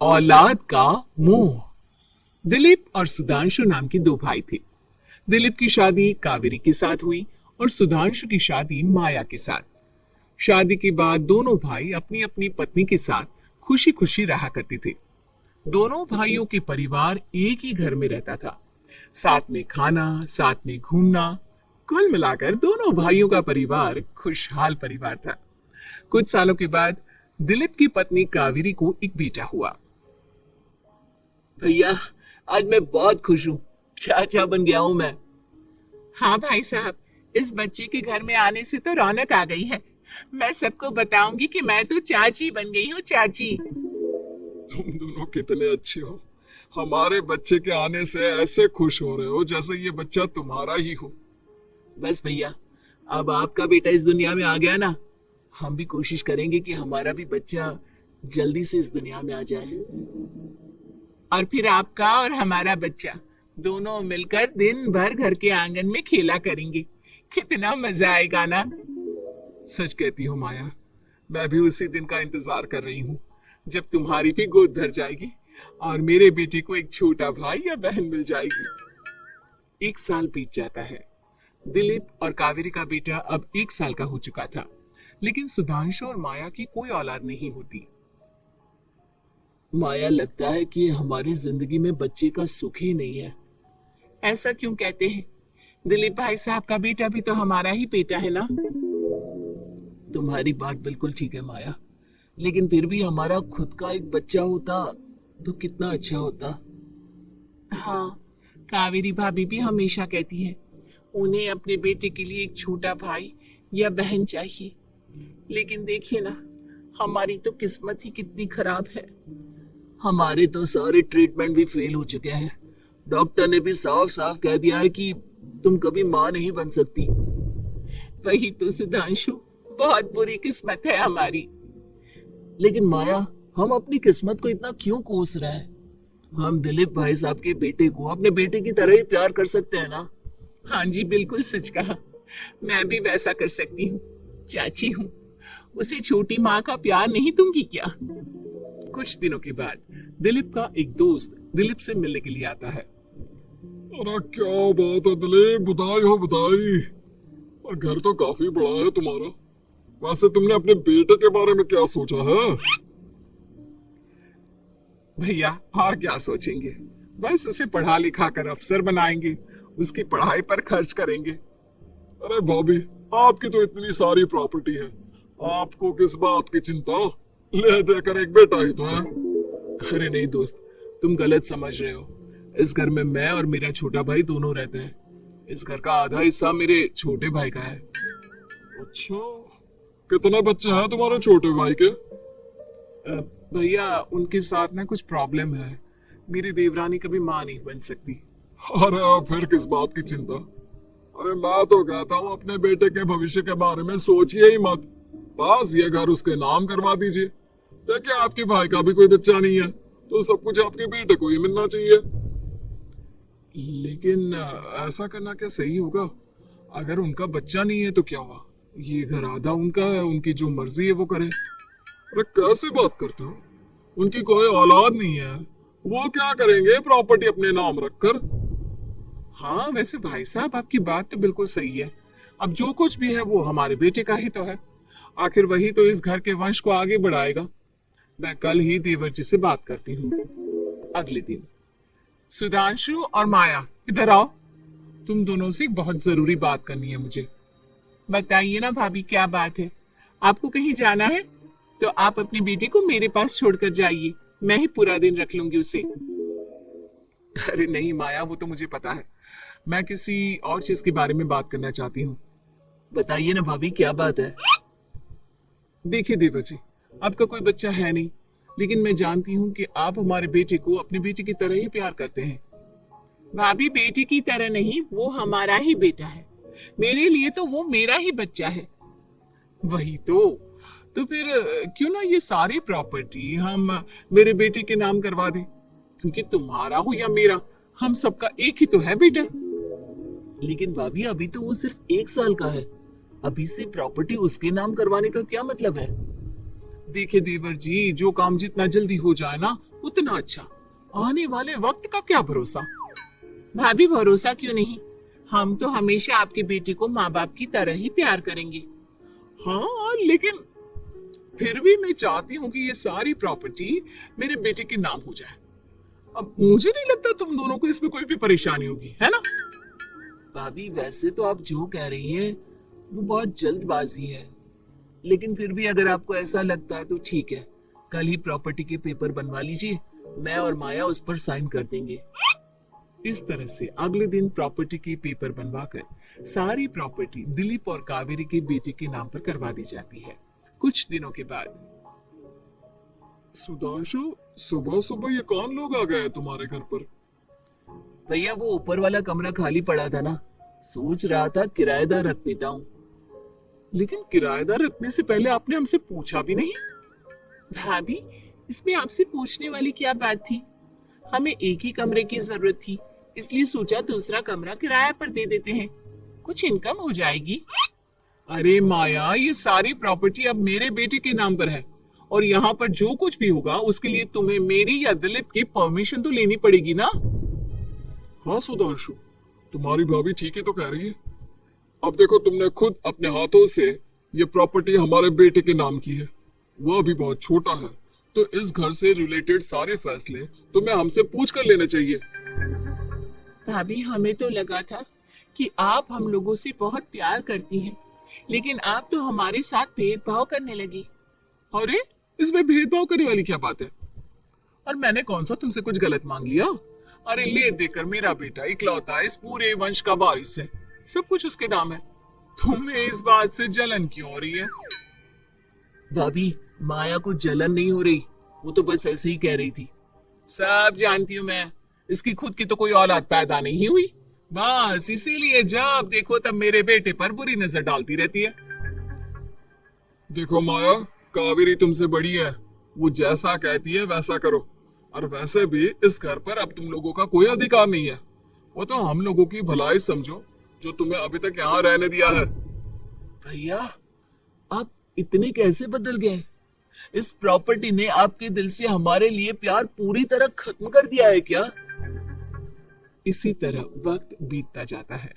औलाद का मोह। दिलीप और सुधांशु नाम के दो भाई थे। दिलीप की शादी कावेरी के साथ हुई और सुधांशु की शादी माया के साथ। शादी के बाद दोनों भाई अपनी अपनी पत्नी के साथ खुशी खुशी रहा करते थे। दोनों भाइयों के परिवार एक ही घर में रहता था। साथ में खाना, साथ में घूमना, कुल मिलाकर दोनों भाइयों का परिवार खुशहाल परिवार था। कुछ सालों के बाद दिलीप की पत्नी कावेरी को एक बेटा हुआ। भैया, आज मैं बहुत खुश हूँ। चाचा बन गया हूँ मैं। हाँ भाई साहब, इस बच्चे के घर में आने से तो रौनक आ गई है। मैं सबको बताऊंगी कि मैं तो चाची बन गई हूँ, चाची। तुम दोनों कितने अच्छे हो। हमारे बच्चे के आने से ऐसे खुश हो रहे हो जैसे ये बच्चा तुम्हारा ही हो। बस भैया, अब आपका बेटा इस दुनिया में आ गया ना, हम भी कोशिश करेंगे कि हमारा भी बच्चा जल्दी से इस दुनिया में आ जाए। और फिर आपका और हमारा बच्चा दोनों मिलकर दिन भर घर के आंगन में खेला करेंगे। कितना मजा आएगा ना। सच कहती हो माया, मैं भी उसी दिन का इंतजार कर रही हूँ जब तुम्हारी भी गोद भर जाएगी और मेरे बेटे को एक छोटा भाई या बहन मिल जाएगी। 1 साल बीत जाता है। दिलीप और कावेरी का बेटा अब 1 साल का हो चुका था, लेकिन सुधांशु और माया की कोई औलाद नहीं होती। माया, लगता है कि हमारी जिंदगी में बच्चे का सुख ही नहीं है। ऐसा क्यों कहते हैं? दिलीप भाई साहब का बेटा भी तो हमारा ही बेटा है ना। तुम्हारी बात बिल्कुल ठीक है माया, लेकिन फिर भी हमारा खुद का एक बच्चा होता तो कितना अच्छा होता। हाँ, कावेरी भाभी भी हमेशा कहती है उन्हें अपने बेटे के लिए एक छोटा भाई या बहन चाहिए। लेकिन देखिए ना, हमारी तो किस्मत ही कितनी खराब है। हमारे तो सारे ट्रीटमेंट भी फेल हो चुके हैं। डॉक्टर ने भी साफ साफ कह दिया है कि तुम कभी मां नहीं बन सकती। वही तो सुधांशु, बहुत बुरी किस्मत है हमारी। लेकिन माया, हम अपनी किस्मत को इतना क्यों कोस रहे हैं? हम दिलीप भाई साहब के बेटे को अपने बेटे की तरह ही प्यार कर सकते हैं ना। हाँ जी, बिल्कुल सच कहा। मैं भी वैसा कर सकती हूँ। चाची हूँ, उसे छोटी माँ का प्यार नहीं दूंगी क्या? कुछ दिनों के बाद दिलीप का एक दोस्त दिलीप से मिलने के लिए आता है। अरे क्या बात है दिलीप, बधाई हो बधाई। और घर तो काफी बड़ा है तुम्हारा। वैसे तुमने अपने बेटे के बारे में क्या सोचा है? भैया, और क्या सोचेंगे, बस उसे पढ़ा लिखा कर अफसर बनाएंगे, उसकी पढ़ाई पर खर्च करेंगे। अरे भाभी, आपकी तो इतनी सारी प्रॉपर्टी है, आपको किस बात की चिंता? ले देकर एक बेटा ही तो है। अरे नहीं दोस्त, तुम गलत समझ रहे हो। इस घर में मैं और मेरा छोटा भाई दोनों रहते हैं। इस घर का आधा हिस्सा मेरे छोटे भाई का है। अच्छा, कितने बच्चे हैं तुम्हारे छोटे भाई के? भैया, उनके साथ ना कुछ प्रॉब्लम है। मेरी देवरानी कभी माँ नहीं बन सकती। अरे फिर किस बात की चिंता? अरे मैं तो कहता हूँ अपने बेटे के भविष्य के बारे में सोचिए ही मत। बस ये घर उसके नाम करवा दीजिए। देखिए, आपके भाई का भी कोई बच्चा नहीं है तो सब कुछ आपके बेटे को ही मिलना चाहिए। लेकिन ऐसा करना क्या सही होगा? अगर उनका बच्चा नहीं है तो क्या हुआ? ये घर आधा उनका है, उनकी जो मर्जी है वो करे। अरे कैसे बात करते हो? उनकी कोई औलाद नहीं है, वो क्या करेंगे प्रॉपर्टी अपने नाम रखकर? हाँ, वैसे भाई साहब आपकी बात तो बिल्कुल सही है। अब जो कुछ भी है वो हमारे बेटे का ही तो है। आखिर वही तो इस घर के वंश को आगे बढ़ाएगा। मैं कल ही देवर जी से बात करती हूँ। अगले दिन सुधांशु और माया, इधर आओ। तुम दोनों से एक बहुत जरूरी बात करनी है मुझे। बताइए ना भाभी, क्या बात है? आपको कहीं जाना है तो आप अपने बेटे को मेरे पास छोड़कर जाइए। मैं ही पूरा दिन रख लूंगी उसे। अरे नहीं माया, वो तो मुझे पता है। मैं किसी और चीज के बारे में बात करना चाहती हूँ। बताइए ना भाभी, क्या बात है? देखिए देवर जी, आपका कोई बच्चा है नहीं, लेकिन मैं जानती हूँ कि आप हमारे बेटे को अपने बेटे की तरह ही प्यार करते हैं। भाभी, बेटे की तरह नहीं, वो हमारा ही बेटा है। मेरे लिए तो वो मेरा ही बच्चा है। वही तो फिर क्यों ना ये सारी प्रॉपर्टी हम मेरे बेटे के नाम करवा दें? क्योंकि तुम्हारा हो या मेरा, हम सबका एक ही तो है बेटा। लेकिन भाभी, अभी तो वो सिर्फ 1 साल का है। अभी से प्रॉपर्टी उसके नाम करवाने का क्या मतलब है? देखिए देवर जी, जो काम जितना जल्दी हो जाए ना उतना अच्छा। आने वाले वक्त का क्या भरोसा। भाभी भरोसा क्यों नहीं, हम तो हमेशा आपके बेटे को माँ बाप की तरह ही प्यार करेंगे। हाँ, लेकिन फिर भी मैं चाहती हूँ कि ये सारी प्रॉपर्टी मेरे बेटे के नाम हो जाए। अब मुझे नहीं लगता तुम दोनों को इसमें कोई भी परेशानी होगी, है ना? भाभी वैसे तो आप जो कह रही हैं वो बहुत जल्दबाजी है, लेकिन फिर भी अगर आपको ऐसा लगता है तो ठीक है, कल ही प्रॉपर्टी के पेपर बनवा लीजिए, मैं और माया उस पर साइन कर देंगे। इस तरह से अगले दिन प्रॉपर्टी के पेपर बनवाकर सारी प्रॉपर्टी दिलीप और कावेरी के बेटे के नाम पर करवा दी जाती है। कुछ दिनों के बाद सुधांशु, सुबह सुबह ये कौन लोग आ गए हैं तुम्हारे घर पर? भैया वो ऊपर वाला कमरा खाली पड़ा था ना, सोच रहा था किराएदार रख देता हूँ। लेकिन किराएदार रखने से पहले आपने हमसे पूछा भी नहीं। भाभी इसमें आपसे पूछने वाली क्या बात थी, हमें एक ही कमरे की जरूरत थी, इसलिए सोचा दूसरा कमरा किराए पर दे देते हैं, कुछ इनकम हो जाएगी। अरे माया, ये सारी प्रॉपर्टी अब मेरे बेटे के नाम पर है और यहाँ पर जो कुछ भी होगा उसके लिए तुम्हें मेरी या दिलीप की परमिशन तो लेनी पड़ेगी ना। हाँ सुधांशु, तुम्हारी भाभी ठीक ही तो कह रही है। अब देखो, तुमने खुद अपने हाथों से ये प्रॉपर्टी हमारे बेटे के नाम की है, वह भी बहुत छोटा है, तो इस घर से रिलेटेड सारे फैसले तुम्हें हमसे पूछ कर लेने चाहिए। भाभी हमें तो लगा था कि आप हम लोगों से बहुत प्यार करती हैं, लेकिन आप तो हमारे साथ भेदभाव करने लगी। अरे, इसमें भेदभाव करने वाली क्या बात है? और मैंने कौन सा तुमसे कुछ गलत मांग लिया? अरे ले देकर मेरा बेटा इकलौता इस पूरे वंश का वारिस है, सब कुछ उसके नाम है। तुम्हें इस बात से जलन क्यों हो रही है? भाभी माया को जलन नहीं हो रही, वो तो बस ऐसे ही कह रही थी। सब जानती हूँ मैं, इसकी खुद की तो कोई औलाद पैदा नहीं हुई, बस इसीलिए जब देखो तब मेरे बेटे पर बुरी नजर डालती रहती है। देखो माया, कावेरी तुमसे बड़ी है, वो जैसा कहती है वैसा करो। और वैसे भी इस घर पर अब तुम लोगों का कोई अधिकार नहीं है, वो तो हम लोगों की भलाई समझो जो तुम्हें अभी तक यहाँ रहने दिया है। भैया आप इतने कैसे बदल गए? इस प्रॉपर्टी ने आपके दिल से हमारे लिए प्यार पूरी तरह खत्म कर दिया है क्या? इसी तरह वक्त बीतता जाता है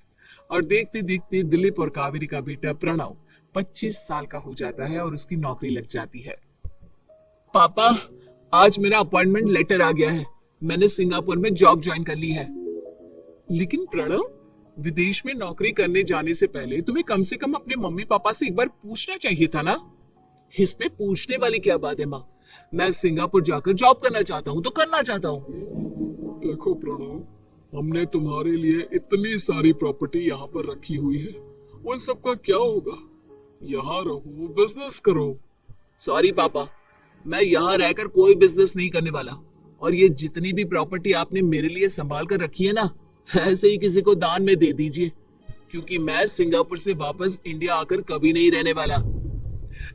और देखते देखते दिलीप और कावेरी का बेटा प्रणव 25 साल का हो जाता है और उसकी नौकरी लग जाती है। पापा, आज मेरा अपॉइंटमेंट लेटर आ गया है, मैंने सिंगापुर में जॉब ज्वाइन कर ली है। लेकिन प्रणव, विदेश में नौकरी करने जाने से पहले तुम्हें कम से कम अपने मम्मी पापा से एक बार पूछना चाहिए था ना। इसमें पूछने वाली क्या बात है माँ, मैं सिंगापुर जाकर जॉब करना चाहता हूँ तो करना चाहता हूँ। देखो प्रणव, हमने तुम्हारे लिए इतनी सारी प्रॉपर्टी यहाँ पर रखी हुई है, उन सब का क्या होगा? यहाँ रहो, बिजनेस करो। सॉरी पापा, मैं यहाँ रहकर कोई बिजनेस नहीं करने वाला, और ये जितनी भी प्रॉपर्टी आपने मेरे लिए संभाल कर रखी है ना, ऐसे ही किसी को दान में दे दीजिए, क्योंकि मैं सिंगापुर से वापस इंडिया आकर कभी नहीं रहने वाला।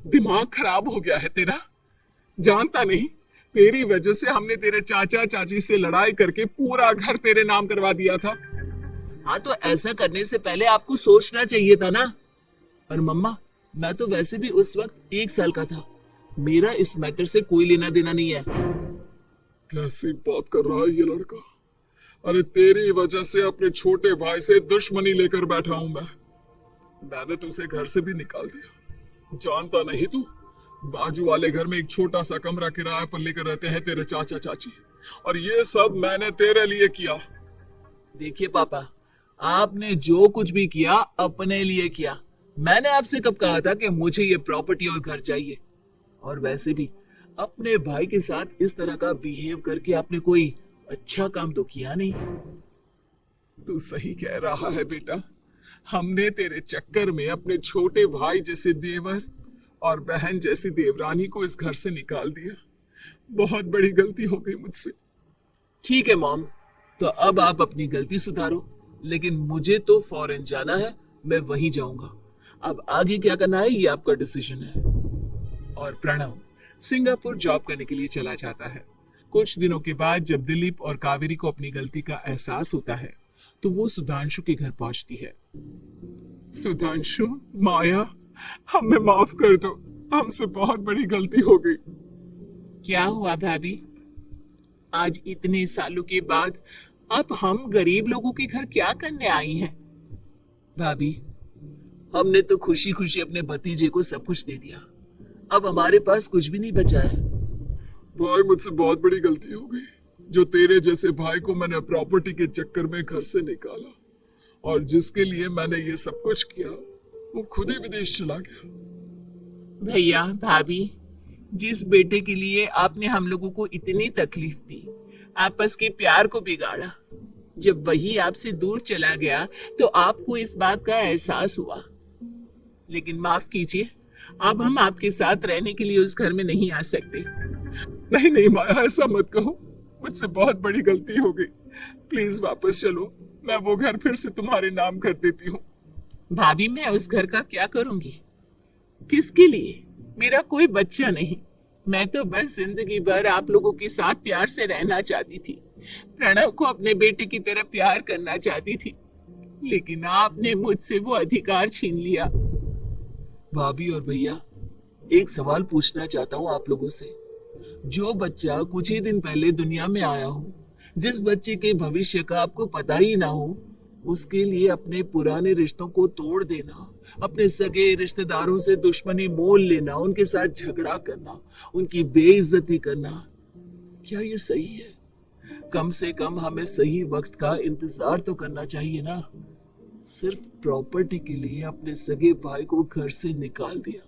दिमाग खराब हो गया है तेरा, जानता नहीं तेरी वजह से हमने तेरे चाचा चाची से लड़ाई करके पूरा घर तेरे नाम करवा दिया था। हाँ तो ऐसा करने से पहले आपको सोचना चाहिए था ना। और मम्मा, मैं तो वैसे भी उस वक्त 1 साल का था, मेरा इस मैटर से कोई लेना देना नहीं है। कैसी बात कर रहा है ये लड़का? अरे तेरी वजह से अपने छोटे भाई से दुश्मनी लेकर बैठा हूं मैंने तुझे घर से भी निकाल दिया। जानता नहीं तू, बाजू वाले घर में एक छोटा सा कमरा किराए पर लेकर रहते हैं तेरे चाचा चाची, और ये सब मैंने तेरे लिए किया। देखिए पापा, आपने जो कुछ भी किया अपने लिए किया। मैंने आपसे कब कहा था कि मुझे ये प्रॉपर्टी और घर चाहिए? और वैसे भी अपने भाई के साथ इस तरह का बिहेव करके आपने कोई अच्छा काम तो किया नहीं। तू सही कह रहा है बेटा, हमने तेरे चक्कर में अपने छोटे भाई जैसे देवर और बहन जैसी देवरानी को इस घर से निकाल दिया। बहुत बड़ी गलती हो गई मुझसे। ठीक है मॉम, तो अब आप अपनी गलती सुधारो, लेकिन मुझे तो फॉरेन जाना है, मैं वहीं जाऊंगा। अब आगे क्या करना है ये आपका डिसीजन है। और प्रणव सिंगापुर जॉब करने के लिए चला जाता है। कुछ दिनों के बाद जब दिलीप और कावेरी को अपनी गलती का एहसास होता है तो वो सुधांशु के घर पहुंचती है। सुधांशु, माया, हमें माफ कर दो, हमसे बहुत बड़ी गलती हो गई। क्या हुआ भाभी? आज इतने सालों के बाद अब हम गरीब लोगों के घर क्या करने आई हैं? भाभी, हमने तो खुशी खुशी अपने भतीजे को सब कुछ दे दिया, अब हमारे पास कुछ भी नहीं बचा है। भाई मुझसे बहुत बड़ी गलती हो गई, जो तेरे जैसे भाई को मैंने प्रॉपर्टी के चक्कर में घर से निकाला, और जिसके लिए मैंने ये सब कुछ किया वो खुद ही विदेश चला गया। भैया भाभी, जिस बेटे के लिए आपने हम लोगों को इतनी तकलीफ दी, आपस के प्यार को बिगाड़ा, जब वही आपसे दूर चला गया तो आपको इस बात का एहसास हुआ। लेकिन माफ कीजिए, अब हम आपके साथ रहने के लिए उस घर में नहीं आ सकते। नहीं नहीं माया, ऐसा मत कहो, मुझसे बहुत बड़ी गलती हो गई, प्लीज वापस चलो, मैं वो घर फिर से तुम्हारे नाम कर देती हूँ। भाभी, मैं उस घर का क्या करूंगी? किसके लिए? मेरा कोई बच्चा नहीं, मैं तो बस जिंदगी भर आप लोगों के साथ प्यार से रहना चाहती थी, प्रणव को अपने बेटे की तरह प्यार करना चाहती थी, लेकिन आपने मुझसे वो अधिकार छीन लिया। भाभी और भैया, एक सवाल पूछना चाहता हूँ आप लोगों से। जो बच्चा कुछ ही दिन पहले दुनिया में आया हो, जिस बच्चे के भविष्य का आपको पता ही ना हो, उसके लिए अपने पुराने रिश्तों को तोड़ देना, अपने सगे रिश्तेदारों से दुश्मनी मोल लेना, उनके साथ झगड़ा करना, उनकी बेइज्जती करना, क्या ये सही है? कम से कम हमें सही वक्त का इंतजार तो करना चाहिए ना। सिर्फ प्रॉपर्टी के लिए अपने सगे भाई को घर से निकाल दिया,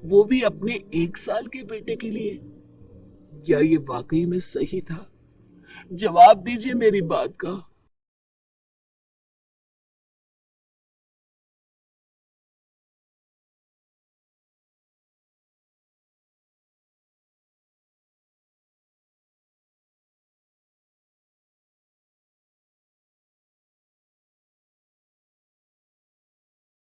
वो भी अपने 1 साल के बेटे के लिए। क्या ये वाकई में सही था? जवाब दीजिए मेरी बात का।